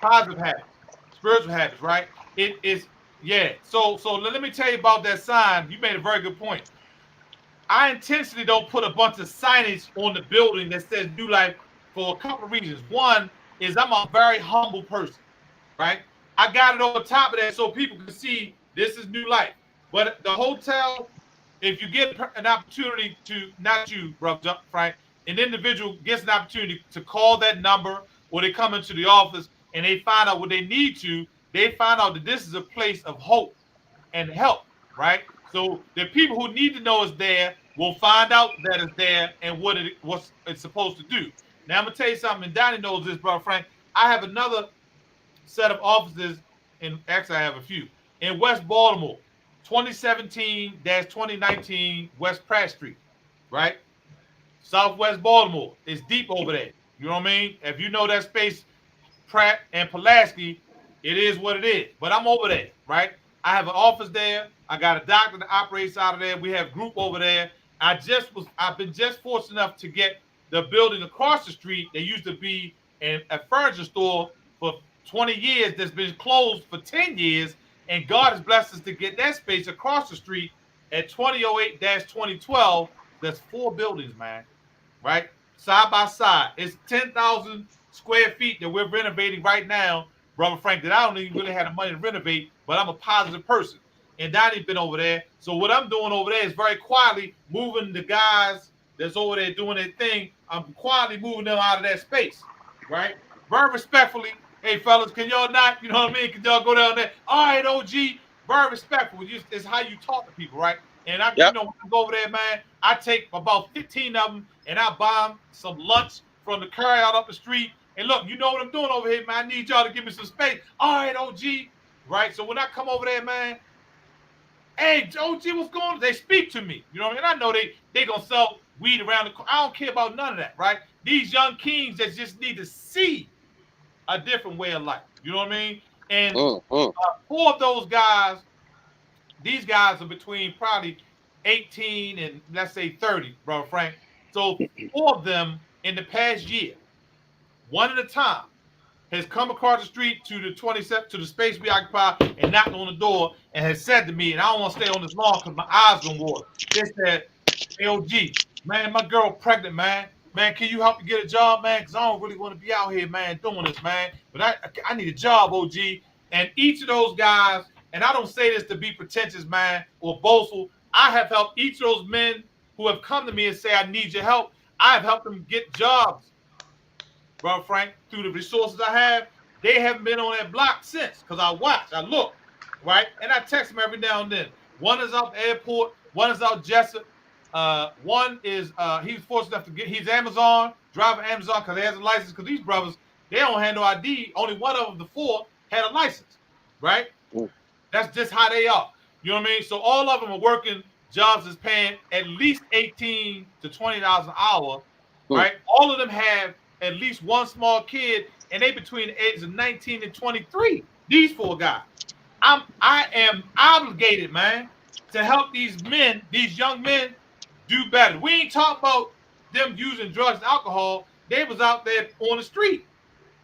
positive habits, spiritual habits, right? It is, yeah. So let me tell you about that sign. You made a very good point. I intentionally don't put a bunch of signage on the building that says New Life for a couple of reasons. One is I'm a very humble person, right? I got it on top of that so people can see this is New Life. But the hotel, if you get an opportunity to, not you, brother Frank, an individual gets an opportunity to call that number, or they come into the office and they find out what they need to, they find out that this is a place of hope and help, right? So the people who need to know it's there will find out that it's there and what it's supposed to do. Now I'm gonna tell you something, and Donnie knows this, brother Frank. I have another set of offices, and actually I have a few in West Baltimore. 2017-2019 West Pratt Street, right? Southwest Baltimore. It's deep over there. You know what I mean? If you know that space, Pratt and Pulaski, it is what it is. But I'm over there, right? I have an office there. I got a doctor that operates out of there. We have group over there. I've been just fortunate enough to get the building across the street. There used to be a furniture store for 20 years that's been closed for 10 years. And God has blessed us to get that space across the street at 2008-2012. There's 4 buildings, man, right? Side by side. It's 10,000 square feet that we're renovating right now, Brother Frank, that I don't even really have the money to renovate, but I'm a positive person. And Donnie's been over there. So what I'm doing over there is very quietly moving the guys that's over there doing their thing. I'm quietly moving them out of that space, right? Very respectfully. Hey, fellas, can y'all not, you know what I mean? Can y'all go down there? All right, OG, very respectful. It's how you talk to people, right? And you know, when I go over there, man, I take about 15 of them and I buy them some lunch from the carryout up the street. And look, you know what I'm doing over here, man. I need y'all to give me some space. All right, OG, right? So when I come over there, man, hey, OG, what's going on? They speak to me. You know what I mean? I know they gonna sell weed around the corner. I don't care about none of that, right? These young kings that just need to see a different way of life. You know what I mean? And 4 of those guys, these guys are between probably 18 and let's say 30, Brother Frank. So 4 of them in the past year, one at a time, has come across the street to the space we occupy and knocked on the door and has said to me, and I don't want to stay on this long because my eyes gonna water. They said, LG, man, my girl pregnant, man. Man, can you help me get a job, man? Because I don't really want to be out here, man, doing this, man. But I need a job, OG. And each of those guys, and I don't say this to be pretentious, man, or boastful. I have helped each of those men who have come to me and say, I need your help. I have helped them get jobs, Brother Frank, through the resources I have. They haven't been on that block since because I watch, I look, right? And I text them every now and then. One is out the airport. One is out Jessup. One is he's fortunate enough to he's Amazon, driving Amazon because he has a license. Because these brothers, they don't have no ID. Only one of them, the 4, had a license, right? That's just how they are. You know what I mean? So all of them are working jobs that's paying at least $18 to $20 an hour, right? All of them have at least one small kid, and they between the ages of 19 and 23. These 4 guys. I am obligated, man, to help these men, these young men, do better. We ain't talking about them using drugs and alcohol. They was out there on the street.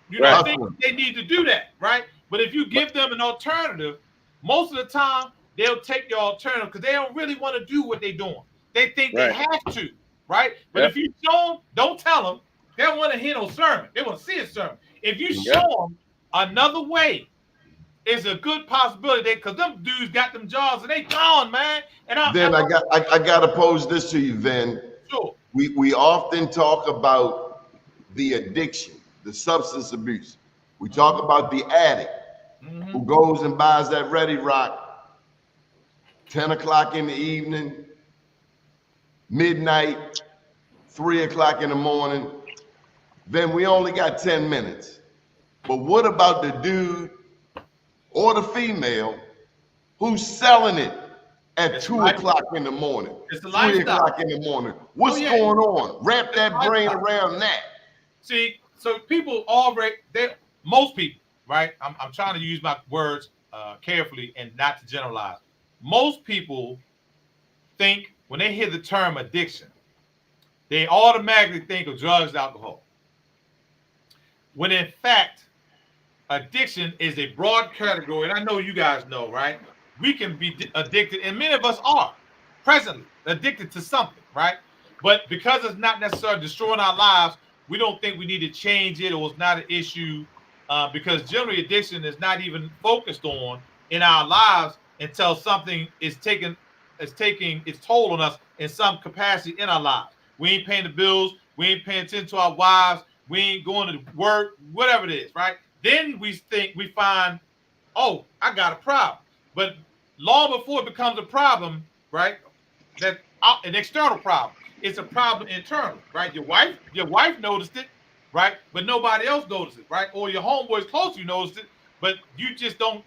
You know, I think they need to do that, right? But if you give them an alternative, most of the time they'll take your alternative because they don't really want to do what they're doing. They think they have to, right? But if you show them, don't tell them. They don't want to hear no sermon. They want to see a sermon. If you show them another way, it's a good possibility because them dudes got them jobs and they gone, man. And I got to pose this to you, Vin. Sure. We often talk about the addiction, the substance abuse. We talk about the addict who goes and buys that Ready Rock 10 o'clock in the evening, midnight, 3 o'clock in the morning. Then we only got 10 minutes. But what about the dude or the female who's selling it at 2 o'clock in the morning, 3 o'clock in the morning? What's going on? Wrap that brain around that. See, so people already, most people, right? I'm trying to use my words carefully and not to generalize. Most people think when they hear the term addiction, they automatically think of drugs and alcohol. When in fact, addiction is a broad category, and I know you guys know, right? We can be addicted, and many of us are presently addicted to something, right? But because it's not necessarily destroying our lives, we don't think we need to change it, or it's not an issue, because generally addiction is not even focused on in our lives until something is taking its toll on us in some capacity in our lives. We ain't paying the bills, we ain't paying attention to our wives, we ain't going to work, whatever it is, right? Then we find, oh, I got a problem. But long before it becomes a problem, right? That an external problem. It's a problem internal, right? Your wife noticed it, right? But nobody else noticed it, right? Or your homeboys close to you noticed it, but you just don't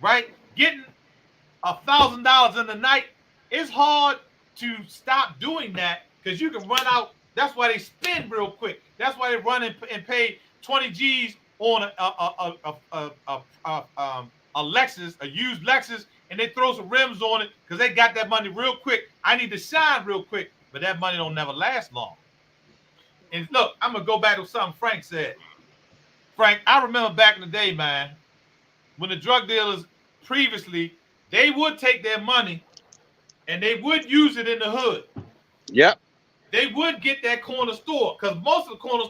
right? Getting $1,000 in the night, it's hard to stop doing that because you can run out. That's why they spend real quick. That's why they run and pay 20 G's on a Lexus, a used Lexus, and they throw some rims on it because they got that money real quick. I need to shine real quick, but that money don't never last long. And look, I'm gonna go back to something Frank said. Frank, I remember back in the day, man, when the drug dealers previously, they would take their money and they would use it in the hood. Yep. They would get that corner store because most of the corner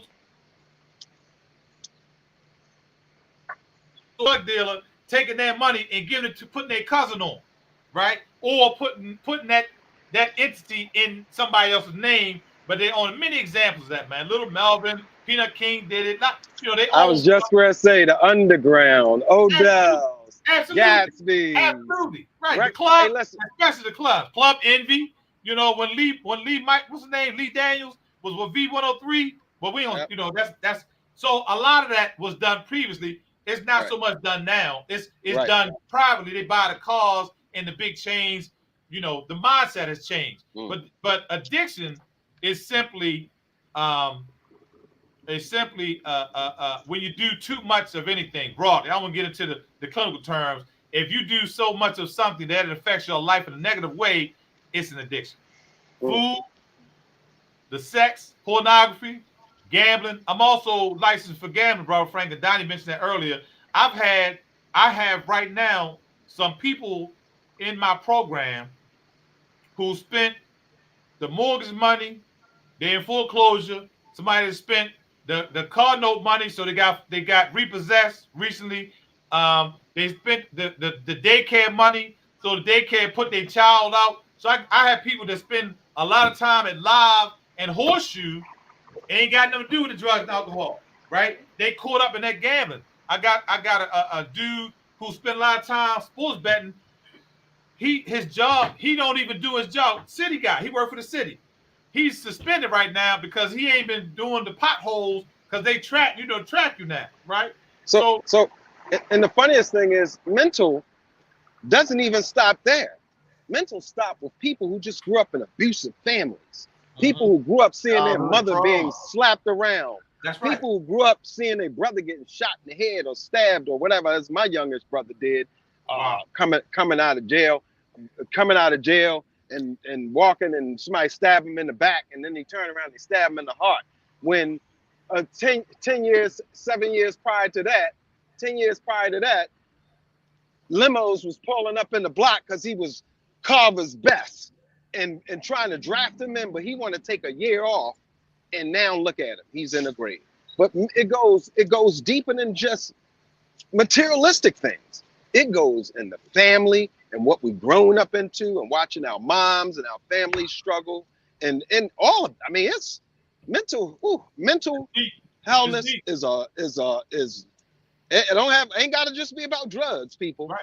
drug dealer taking their money and giving it to putting their cousin on, right? Or putting that entity in somebody else's name. But they own many examples of that, man. Little Melvin, Peanut King did it. Not, they. I was just going to say the Underground, Odell's, Gatsby, absolutely right. The club, hey, especially the club, Club Envy. When Lee Mike, what's his name? Lee Daniels was with V103. But we don't, that's so a lot of that was done previously. It's not so much done now. It's done privately. They buy the cars and the big chains. The mindset has changed. But addiction is simply when you do too much of anything broadly. I won't get into the clinical terms. If you do so much of something that it affects your life in a negative way, it's an addiction. Food, the sex, pornography, gambling. I'm also licensed for gambling, brother Frank, and Donnie mentioned that earlier. I have right now some people in my program who spent the mortgage money, they're in foreclosure. Somebody that spent the car note money, so they got repossessed recently. They spent the daycare money, so the daycare put their child out. So I have people that spend a lot of time at Live and Horseshoe, ain't got nothing to do with the drugs and alcohol, right? They caught up in that gambling. I got a dude who spent a lot of time sports betting. His job, he don't even do his job. City guy, he worked for the city. He's suspended right now because he ain't been doing the potholes because they track you now, right? So, and the funniest thing is mental doesn't even stop there. Mental stop with people who just grew up in abusive families. People who grew up seeing their mother being slapped around. That's right. People who grew up seeing their brother getting shot in the head or stabbed or whatever, as my youngest brother did, coming out of jail and walking and somebody stab him in the back and then they turn around and stab him in the heart. When 10 years, 7 years prior to that, limos was pulling up in the block because he was Carver's best and trying to draft him in, but he wanted to take a year off, and now look at him, he's in the grave. But it goes deeper than just materialistic things. It goes in the family and what we've grown up into and watching our moms and our families struggle and all of, it's mental wellness ain't got to just be about drugs, people. Right.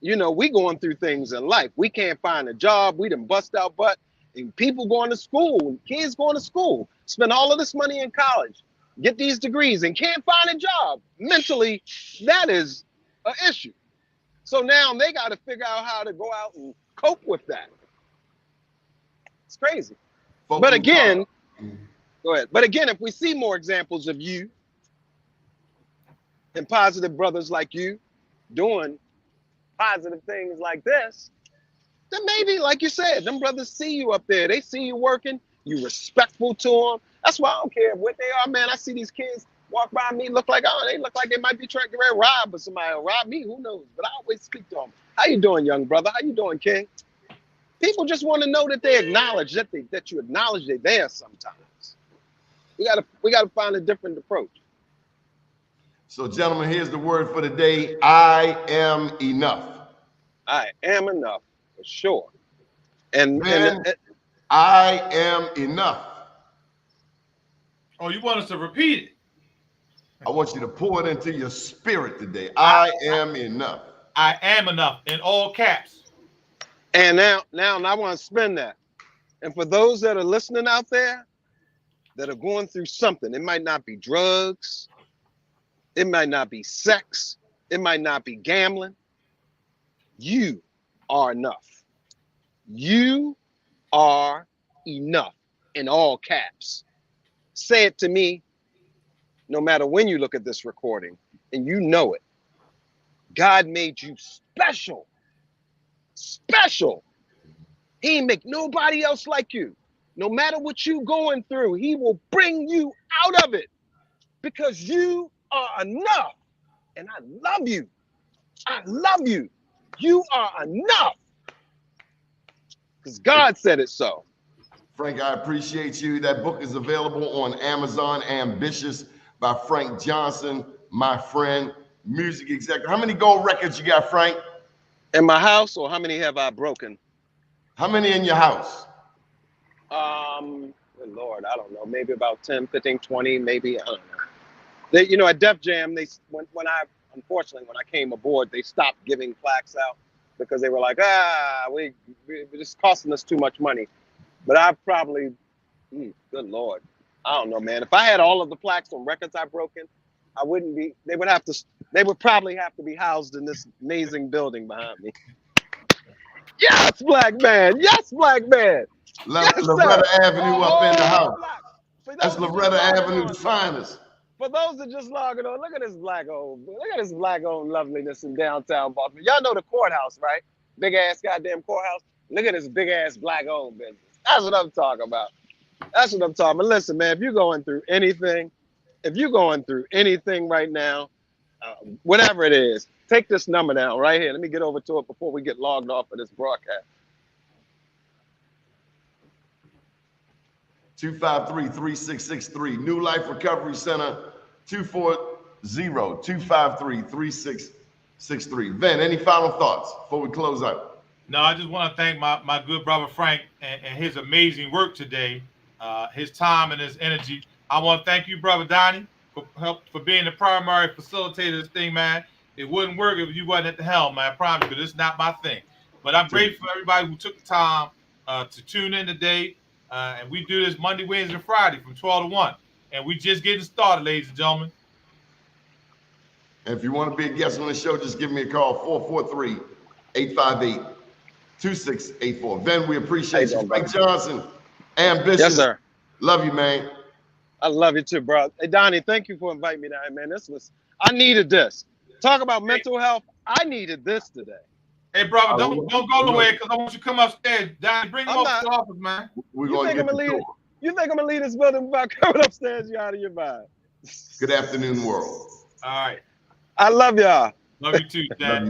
We going through things in life. We can't find a job. We done bust our butt. And people going to school, kids going to school, spend all of this money in college, get these degrees and can't find a job. Mentally, that is an issue. So now they got to figure out how to go out and cope with that. It's crazy. But again, go ahead. But again, if we see more examples of you and positive brothers like you doing positive things like this, then maybe, like you said, them brothers see you up there. They see you working. You respectful to them. That's why I don't care what they are, man. I see these kids walk by me, they look like they might be trying to rob, but somebody will rob me. Who knows? But I always speak to them. How you doing, young brother? How you doing, King? People just want to know that they acknowledge that you acknowledge they're there sometimes. We gotta find a different approach. So, gentlemen, here's the word for the day. I am enough. I am enough, for sure. And I am enough. Oh, you want us to repeat it? I want you to pour it into your spirit today. I am enough. I am enough in all caps. And now I want to spin that. And for those that are listening out there that are going through something, it might not be drugs, it might not be sex, it might not be gambling, You are enough. You are enough in all caps. Say it to me no matter when you look at this recording, and you know it. God made you special. Special. He ain't make nobody else like you. No matter what you going through, he will bring you out of it because you are enough. And I love you. I love you. You are enough. Because God said it so. Frank, I appreciate you. That book is available on Amazon, Ambitious by Frank Johnson, my friend, music executive. How many gold records you got, Frank? In my house, or how many have I broken? How many in your house? Good Lord, I don't know. Maybe about 10, 15, 20, maybe. I don't know. They, you know, at Def Jam, unfortunately, when I came aboard, they stopped giving plaques out because they were like, it's costing us too much money. But I probably, good Lord, I don't know, man. If I had all of the plaques on records I've broken, I wouldn't be, they would probably have to be housed in this amazing building behind me. Yes, black man. Yes, black man. Yes, Loretta Avenue up in the house. That's Loretta Avenue's finest. For those that just logging on, look at this black-owned loveliness in downtown Baltimore. Y'all know the courthouse, right? Big ass goddamn courthouse. Look at this big ass black-owned business. That's what I'm talking about. That's what I'm talking about. Listen, man, if you're going through anything right now, whatever it is, take this number down right here. Let me get over to it before we get logged off of this broadcast. 253-3663. New Life Recovery Center, 240-253-3663. Ven, any final thoughts before we close out? No, I just want to thank my good brother Frank and his amazing work today, his time and his energy. I want to thank you, brother Donnie, for being the primary facilitator of this thing, man. It wouldn't work if you wasn't at the helm, man. I promise you, because it's not my thing. But I'm grateful for everybody who took the time to tune in today. And we do this Monday, Wednesday, and Friday from 12 to 1. And we just getting started, ladies and gentlemen. And if you want to be a guest on the show, just give me a call, 443-858-2684. Ven, we appreciate you. Frank Johnson, Ambitious. Yes, sir. Love you, man. I love you too, bro. Hey, Donnie, thank you for inviting me down, man. I needed this. Talk about mental health. I needed this today. Hey, brother, don't go nowhere because I want you to come upstairs. Donnie, bring him up to the office, man. We're going to get the tour. You think I'm going to leave this building without coming upstairs? You're out of your mind. Good afternoon, world. All right. I love y'all. Love you too, Dad.